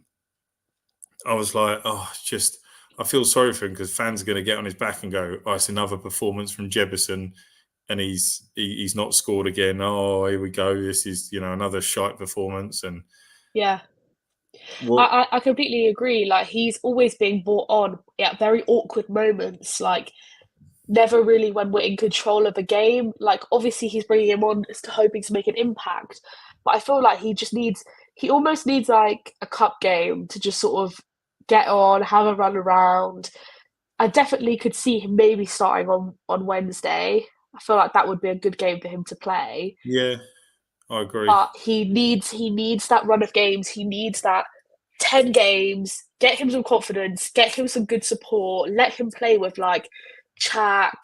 I was like, oh, it's just I feel sorry for him because fans are going to get on his back and go, oh, it's another performance from Jefferson, and he's not scored again. Oh, here we go. This is another shite performance, and yeah. what? I completely agree. Like he's always being brought on at very awkward moments. Like never really when we're in control of a game. Like obviously he's bringing him on hoping to make an impact, but I feel like he almost needs like a cup game to just sort of get on, have a run around. I definitely could see him maybe starting on Wednesday. I feel like that would be a good game for him to play. Yeah, I agree. But he needs that run of games. He needs that 10 games. Get him some confidence. Get him some good support. Let him play with like Chak,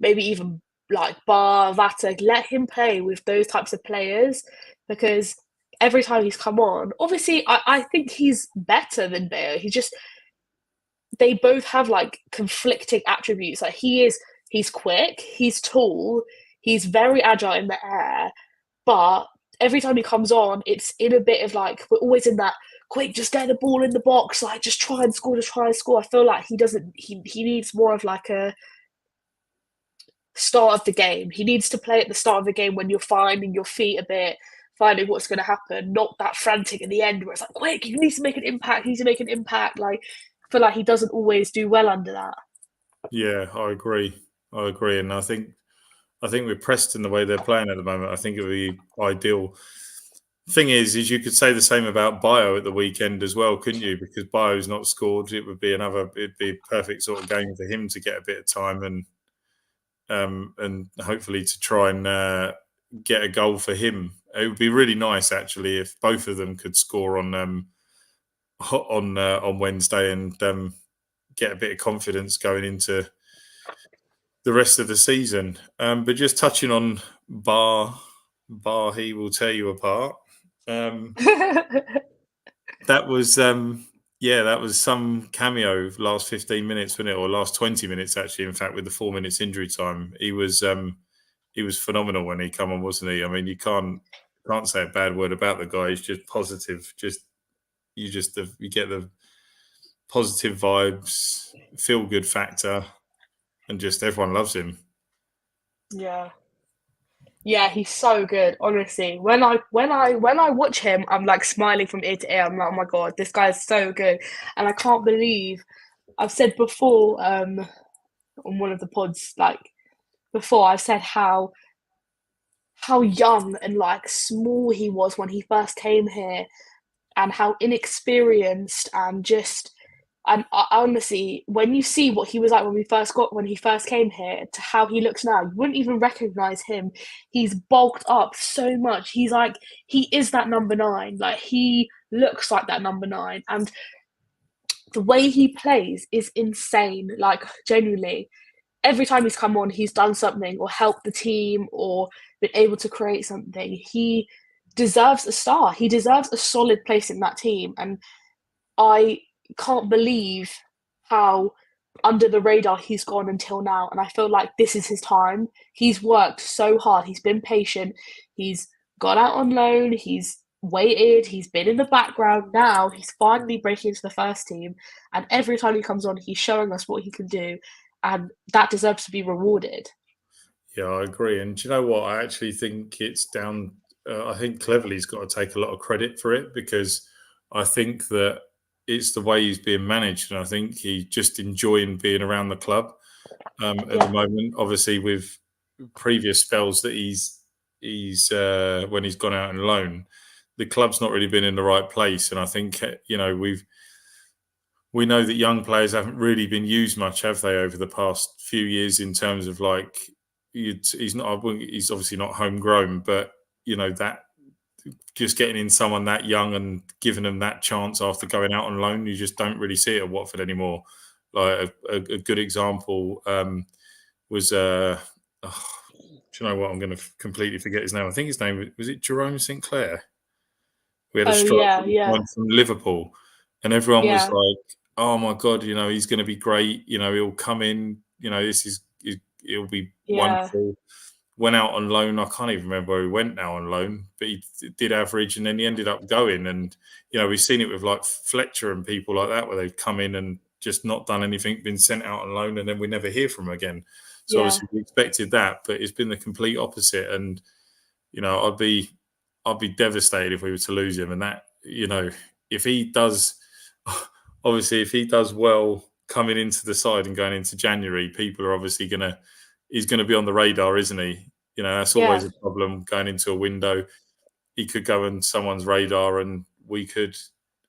maybe even like Baah, Vata. Let him play with those types of players because every time he's come on, obviously I think he's better than Baah. He just they both have like conflicting attributes. Like he's quick, he's tall, he's very agile in the air, but every time he comes on, it's in a bit of like we're always in that quick, just get the ball in the box, like just try and score, just try and score. I feel like he doesn't. He needs more of like a start of the game. He needs to play at the start of the game when you're finding your feet a bit, finding what's going to happen, not that frantic at the end where it's like quick, you need to make an impact, you need to make an impact. Like I feel like he doesn't always do well under that. Yeah, I agree. And I think with Preston the way they're playing at the moment, I think it would be ideal. Thing is you could say the same about Bio at the weekend as well, couldn't you? Because Bio's not scored, it'd be a perfect sort of game for him to get a bit of time and hopefully to try and get a goal for him. It would be really nice actually if both of them could score on Wednesday and get a bit of confidence going into the rest of the season. But just touching on Baah, he will tear you apart. That was that was some cameo last 15 minutes, wasn't it? Or last 20 minutes actually, in fact, with the 4 minutes injury time. He was phenomenal when he come on, wasn't he? I mean, you can't say a bad word about the guy. He's just positive. You get the positive vibes, feel good factor, and just everyone loves him. Yeah. Yeah, he's so good. Honestly, when I watch him, I'm like smiling from ear to ear. I'm like, oh my god, this guy is so good, and I can't believe I've said before on one of the pods like before I've said how how young and like small he was when he first came here, and how inexperienced and just. And honestly, when you see what he was like when he first came here to how he looks now, you wouldn't even recognize him. He's bulked up so much. He is that number nine. Like he looks like that number nine, and the way he plays is insane. Like genuinely, every time he's come on, he's done something or helped the team or been able to create something. He deserves a star. He deserves a solid place in that team, and I can't believe how under the radar he's gone until now. And I feel like this is his time. He's worked so hard. He's been patient. He's gone out on loan. He's waited. He's been in the background. Now he's finally breaking into the first team. And every time he comes on, he's showing us what he can do. And that deserves to be rewarded. Yeah, I agree. And do you know what? I actually think it's down. I think Cleverley's got to take a lot of credit for it, because I think that it's the way he's being managed, and I think he's just enjoying being around the club at the Yeah. moment. Obviously, with previous spells that he's when he's gone out on loan, the club's not really been in the right place, and I think we know that young players haven't really been used much, have they, over the past few years in terms of like he's not. He's obviously not homegrown, but that just getting in someone that young and giving them that chance after going out on loan, you just don't really see it at Watford anymore. Like a good example was, oh, do you know what? I'm going to completely forget his name. I think his name was it Jerome Sinclair. We had a Oh striker yeah, yeah, from Liverpool, and everyone was yeah, like, "Oh my god, he's going to be great. He'll come in. It'll be yeah, wonderful." Went out on loan. I can't even remember where he went now on loan, but he did average, and then he ended up going. And we've seen it with like Fletcher and people like that, where they've come in and just not done anything, been sent out on loan, and then we never hear from them again. So yeah, obviously we expected that, but it's been the complete opposite. And I'd be devastated if we were to lose him. And that if he does, obviously if he does well coming into the side and going into January, people are obviously he's going to be on the radar, isn't he? That's always yeah. a problem going into a window. He could go on someone's radar and we could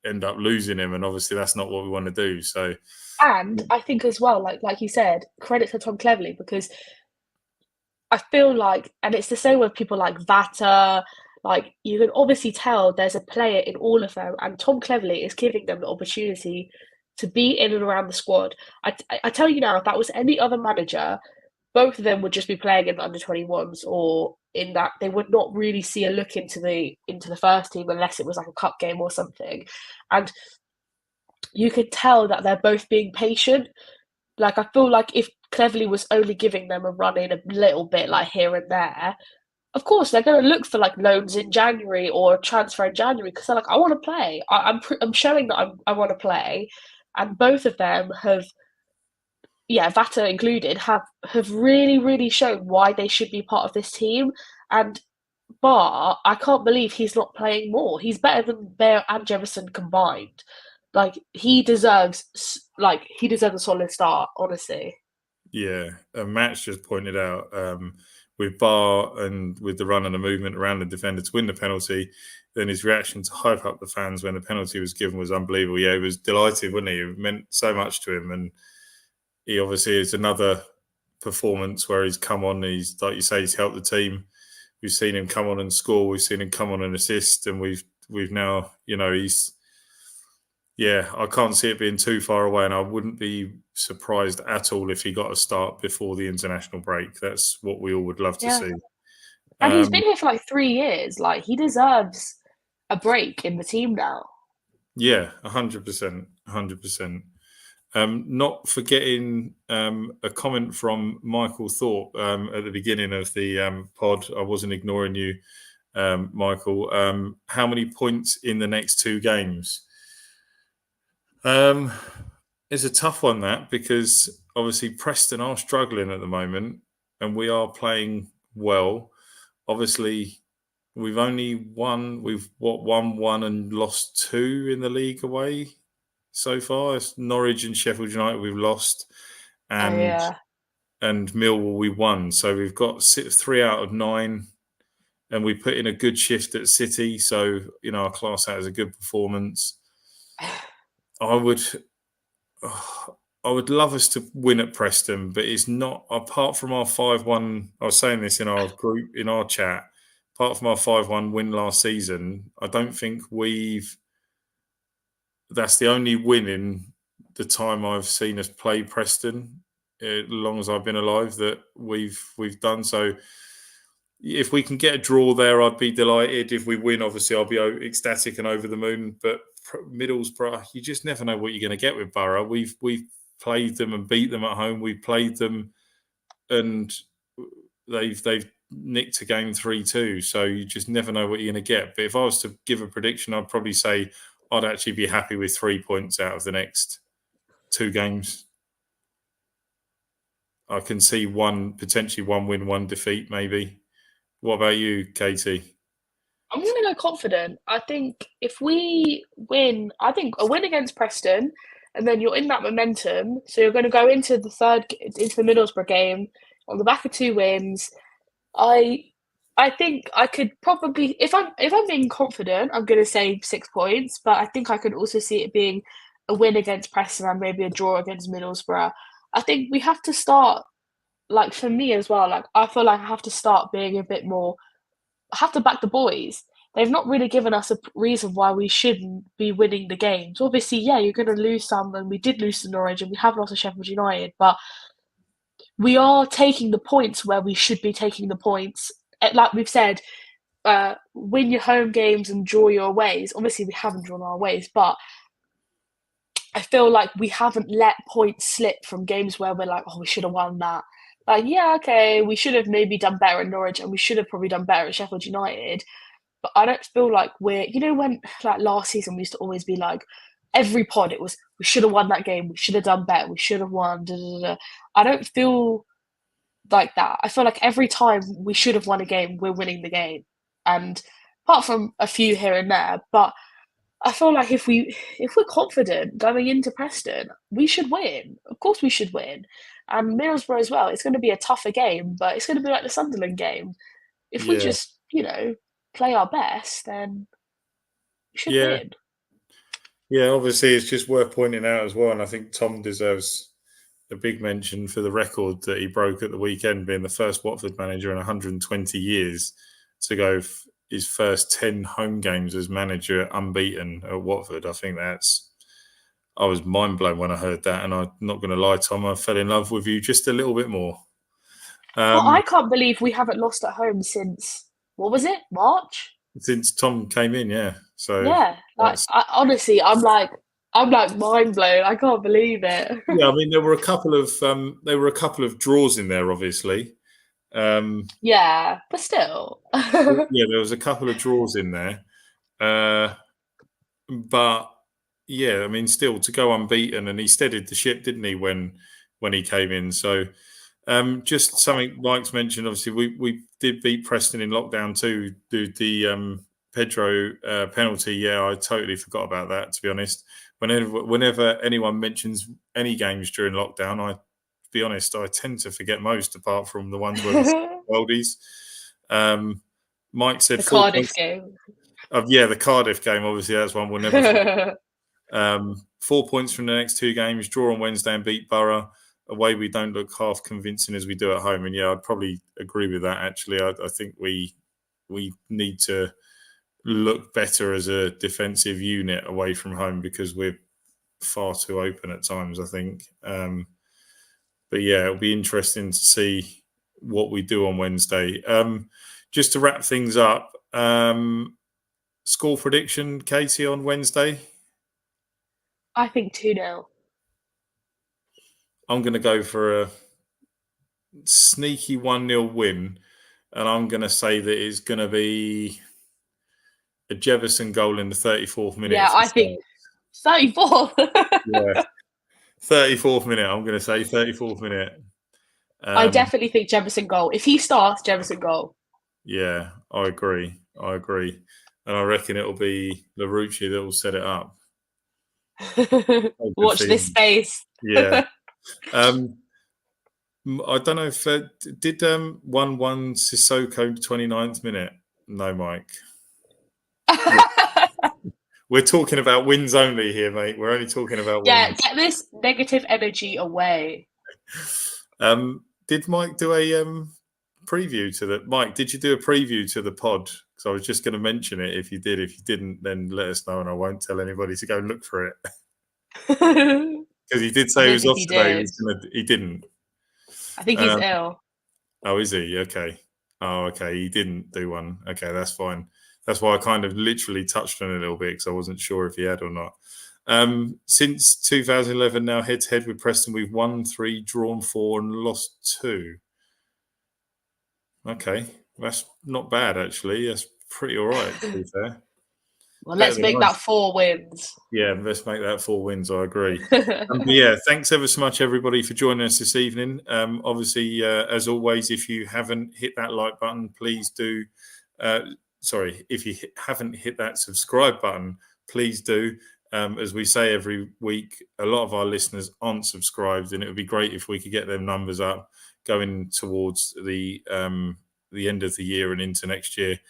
end up losing him. And obviously that's not what we want to do. So, And I think as well, like you said, credit to Tom Cleverley because I feel like, and it's the same with people like Vata. Like you can obviously tell there's a player in all of them, and Tom Cleverley is giving them the opportunity to be in and around the squad. I tell you now, if that was any other manager, both of them would just be playing in the under 21s, or in that they would not really see a look into the first team unless it was like a cup game or something. And you could tell that they're both being patient. Like I feel like if Cleverley was only giving them a run in a little bit, like here and there, of course they're going to look for like loans in January or a transfer in January because they're like, I want to play. I'm showing that I want to play, and both of them have, yeah, Vata included, have really shown why they should be part of this team. And Baah, I can't believe he's not playing more. He's better than Bear and Jefferson combined. Like he deserves a solid start, honestly. yeah, Matt's just pointed out with Baah and with the run and the movement around the defender to win the penalty, then his reaction to hype up the fans when the penalty was given was unbelievable. Yeah, he was delighted, wasn't he? It meant so much to him. And he obviously is another performance where he's come on. He's like you say, he's helped the team. We've seen him come on and score. We've seen him come on and assist, and we've now he's I can't see it being too far away, and I wouldn't be surprised at all if he got a start before the international break. That's what we all would love to Yeah. see. And he's Um, been here for like 3 years. Like he deserves a break in the team now. yeah, 100%, 100%. Not forgetting a comment from Michael Thorpe at the beginning of the pod. I wasn't ignoring you, Michael. How many points in the next two games? Um, it's a tough one, that, because obviously Preston are struggling at the moment and we are playing well. Obviously, we've only won, won one and lost two in the league away so far. It's Norwich and Sheffield United we've lost, Oh and yeah. Millwall we won. So we've got 3 out of 9. and we put in a good shift at City. So, I class that as a good performance. I would love us to win at Preston, but it's not, apart from our 5-1, I was saying this in our group, in our chat, apart from our 5-1 win last season, I don't think that's the only win in the time I've seen us play Preston, as long as I've been alive, that we've done. So if we can get a draw there, I'd be delighted. If we win, obviously, I'll be ecstatic and over the moon. But Middlesbrough, you just never know what you're going to get with Borough. We've played them and beat them at home. We've played them and they've nicked a game 3-2. So you just never know what you're going to get. But if I was to give a prediction, I'd probably say I'd actually be happy with 3 points out of the next 2 games. I can see potentially one win, 1 defeat, maybe. What about you, Caity? I'm going to go confident. I think if we win, I think a win against Preston, and then you're in that momentum. So you're going to go into the Middlesbrough game on the back of 2 wins. I think I could probably, if I'm being confident, I'm going to say 6 points. But I think I could also see it being a win against Preston and maybe a draw against Middlesbrough. I think we have to start, like for me as well, like I feel like I have to start being a bit more, I have to back the boys. They've not really given us a reason why we shouldn't be winning the games. Obviously, yeah, you're going to lose some, and we did lose to Norwich, and we have lost to Sheffield United, but we are taking the points where we should be taking the points. Like we've said, win your home games and draw your aways. Obviously, we haven't drawn our aways, but I feel like we haven't let points slip from games where we're like, oh, we should have won that. Like, yeah, okay, we should have maybe done better at Norwich, and we should have probably done better at Sheffield United. But I don't feel like when, like last season, we used to always be like, every pod, it was, we should have won that game, we should have done better, we should have won. Da, da, da. I don't feel like that. I feel like every time we should have won a game, we're winning the game. And apart from a few here and there, but I feel like if we're confident going into Preston, we should win. Of course we should win. And Middlesbrough as well. It's going to be a tougher game, but it's going to be like the Sunderland game. If we just, play our best, then we should win. Yeah, obviously it's just worth pointing out as well, and I think Tom deserves a big mention for the record that he broke at the weekend, being the first Watford manager in 120 years to go his first 10 home games as manager unbeaten at Watford. I think I was mind blown when I heard that, and I'm not going to lie, Tom, I fell in love with you just a little bit more. Well, I can't believe we haven't lost at home since, what was it, March? Since Tom came in, yeah. So yeah, honestly, I'm like mind blown. I can't believe it. Yeah, I mean there were a couple of draws in there, obviously. Yeah, but still. Yeah, there was a couple of draws in there. But yeah, I mean, still to go unbeaten, and he steadied the ship, didn't he, when he came in? So just something Mike's mentioned. Obviously, we did beat Preston in lockdown too. The Pedro penalty. Yeah, I totally forgot about that. To be honest, whenever anyone mentions any games during lockdown, be honest, I tend to forget most, apart from the ones where the Bullies. Mike said the Cardiff game. The Cardiff game. Obviously, that's one we'll never forget. 4 points from the next 2 games. Draw on Wednesday and beat Borough. Away, we don't look half convincing as we do at home. And yeah, I'd probably agree with that. Actually, I think we need to look better as a defensive unit away from home, because we're far too open at times, I think. But yeah, it'll be interesting to see what we do on Wednesday. Just to wrap things up, score prediction, Caity, on Wednesday? I think 2-0. I'm going to go for a sneaky 1-0 win, and I'm going to say that it's going to be a Jefferson goal in the 34th minute. Yeah, I think 34th. Yeah, 34th minute. I'm going to say 34th minute. I definitely think Jefferson goal. If he starts, Jefferson goal. Yeah, I agree. And I reckon it'll be Larouci that will set it up. Watch this space. Yeah. I don't know if did 1-1 Sissoko 29th minute. No, Mike. We're talking about wins only here, mate. We're only talking about wins. Yeah, get this negative energy away. Did Mike do a preview to the... Mike, did you do a preview to the pod? Because I was just going to mention it if you did. If you didn't, then let us know and I won't tell anybody to go and look for it. Because he did say he was off today. He didn't. I think he's ill. Oh, is he? Okay. Oh, okay. He didn't do one. Okay, that's fine. That's why I kind of literally touched on it a little bit because I wasn't sure if he had or not. Since 2011, now head-to-head with Preston, we've won 3, drawn 4 and lost 2. Okay, that's not bad, actually. That's pretty all right, to be fair. Well, let's make that 4 wins. Yeah, let's make that 4 wins. I agree. Yeah, thanks ever so much, everybody, for joining us this evening. Obviously, as always, if you haven't hit that like button, please do. If you haven't hit that subscribe button, please do. As we say every week, a lot of our listeners aren't subscribed, and it would be great if we could get them numbers up going towards the end of the year and into next year.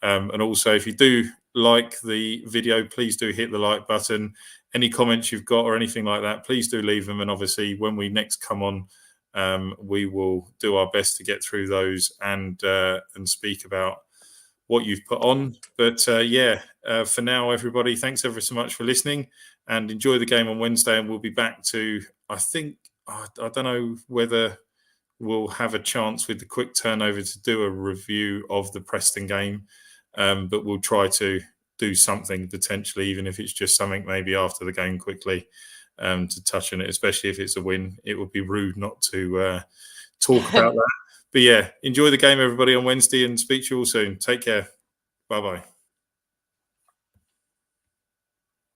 And also, if you do like the video, please do hit the like button. Any comments you've got or anything like that, please do leave them. And obviously, when we next come on, we will do our best to get through those and speak about what you've put on. But for now, everybody, thanks ever so much for listening and enjoy the game on Wednesday. And we'll be back to, I think, I don't know whether we'll have a chance with the quick turnover to do a review of the Preston game. But we'll try to do something potentially, even if it's just something maybe after the game quickly to touch on it, especially if it's a win. It would be rude not to talk about that. But yeah, enjoy the game, everybody, on Wednesday and speak to you all soon. Take care. Bye-bye.